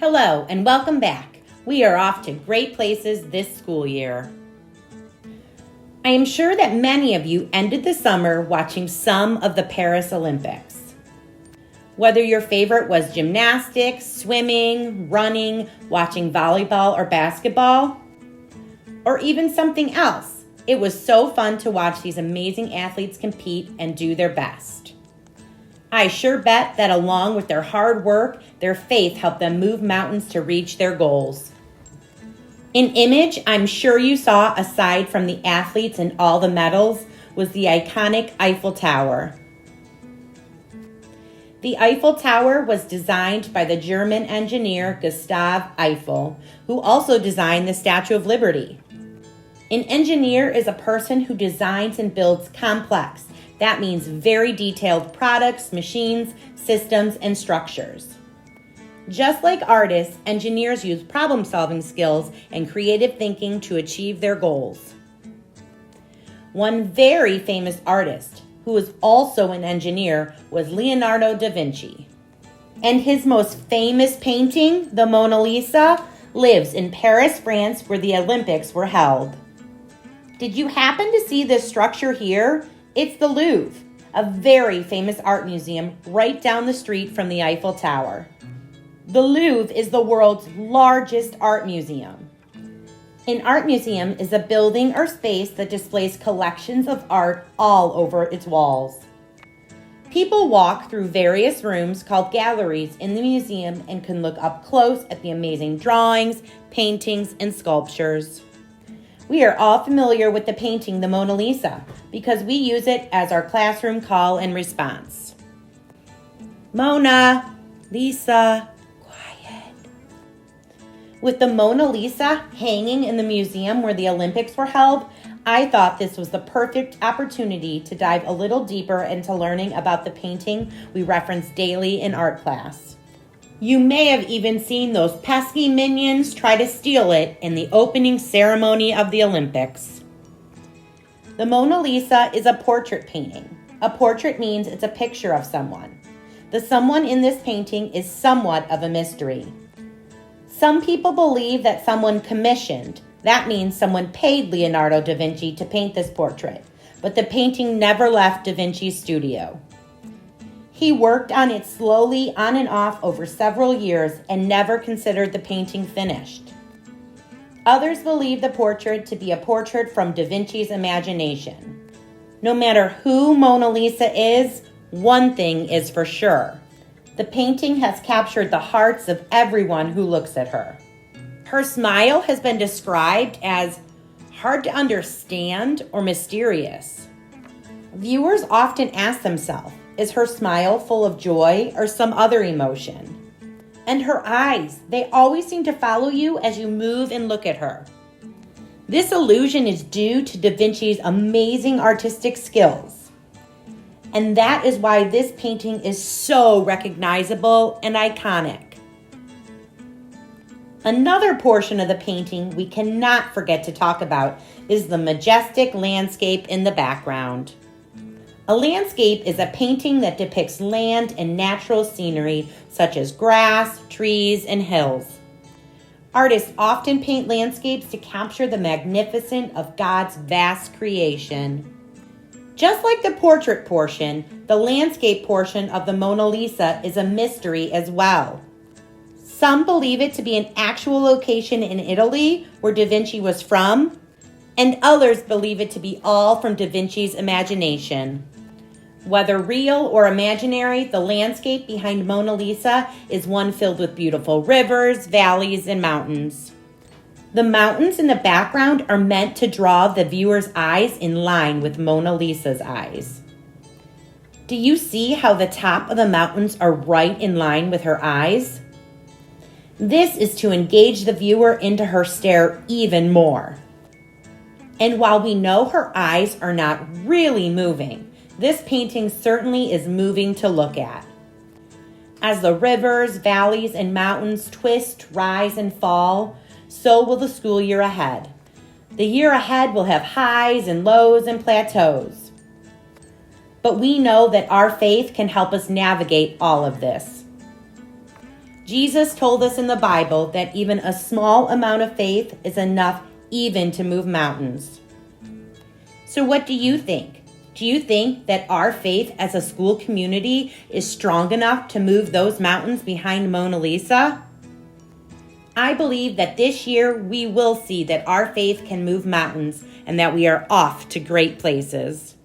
Hello and welcome back. We are off to great places this school year. I am sure that many of you ended the summer watching some of the Paris Olympics. Whether your favorite was gymnastics, swimming, running, watching volleyball or basketball, or even something else, it was so fun to watch these amazing athletes compete and do their best. I sure bet that along with their hard work, their faith helped them move mountains to reach their goals. An image I'm sure you saw, aside from the athletes and all the medals, was the iconic Eiffel Tower. The Eiffel Tower was designed by the German engineer Gustav Eiffel, who also designed the Statue of Liberty. An engineer is a person who designs and builds complex, that means very detailed products, machines, systems, and structures. Just like artists, engineers use problem-solving skills and creative thinking to achieve their goals. One very famous artist, who was also an engineer, was Leonardo da Vinci. And his most famous painting, the Mona Lisa, lives in Paris, France, where the Olympics were held. Did you happen to see this structure here? It's the Louvre, a very famous art museum right down the street from the Eiffel Tower. The Louvre is the world's largest art museum. An art museum is a building or space that displays collections of art all over its walls. People walk through various rooms called galleries in the museum and can look up close at the amazing drawings, paintings, and sculptures. We are all familiar with the painting The Mona Lisa because we use it as our classroom call and response. Mona, Lisa, quiet. With the Mona Lisa hanging in the museum where the Olympics were held, I thought this was the perfect opportunity to dive a little deeper into learning about the painting we reference daily in art class. You may have even seen those pesky minions try to steal it in the opening ceremony of the Olympics. The Mona Lisa is a portrait painting. A portrait means it's a picture of someone. The someone in this painting is somewhat of a mystery. Some people believe that someone commissioned, that means someone paid Leonardo da Vinci to paint this portrait, but the painting never left da Vinci's studio. He worked on it slowly on and off over several years and never considered the painting finished. Others believe the portrait to be a portrait from da Vinci's imagination. No matter who Mona Lisa is, one thing is for sure. The painting has captured the hearts of everyone who looks at her. Her smile has been described as hard to understand or mysterious. Viewers often ask themselves, is her smile full of joy or some other emotion? And her eyes, they always seem to follow you as you move and look at her. This illusion is due to da Vinci's amazing artistic skills. And that is why this painting is so recognizable and iconic. Another portion of the painting we cannot forget to talk about is the majestic landscape in the background. A landscape is a painting that depicts land and natural scenery such as grass, trees, and hills. Artists often paint landscapes to capture the magnificence of God's vast creation. Just like the portrait portion, the landscape portion of the Mona Lisa is a mystery as well. Some believe it to be an actual location in Italy where da Vinci was from, and others believe it to be all from da Vinci's imagination. Whether real or imaginary, the landscape behind Mona Lisa is one filled with beautiful rivers, valleys, and mountains. The mountains in the background are meant to draw the viewer's eyes in line with Mona Lisa's eyes. Do you see how the top of the mountains are right in line with her eyes? This is to engage the viewer into her stare even more. And while we know her eyes are not really moving, this painting certainly is moving to look at. As the rivers, valleys, and mountains twist, rise, and fall, so will the school year ahead. The year ahead will have highs and lows and plateaus. But we know that our faith can help us navigate all of this. Jesus told us in the Bible that even a small amount of faith is enough even to move mountains. So what do you think? Do you think that our faith as a school community is strong enough to move those mountains behind Mona Lisa? I believe that this year we will see that our faith can move mountains and that we are off to great places.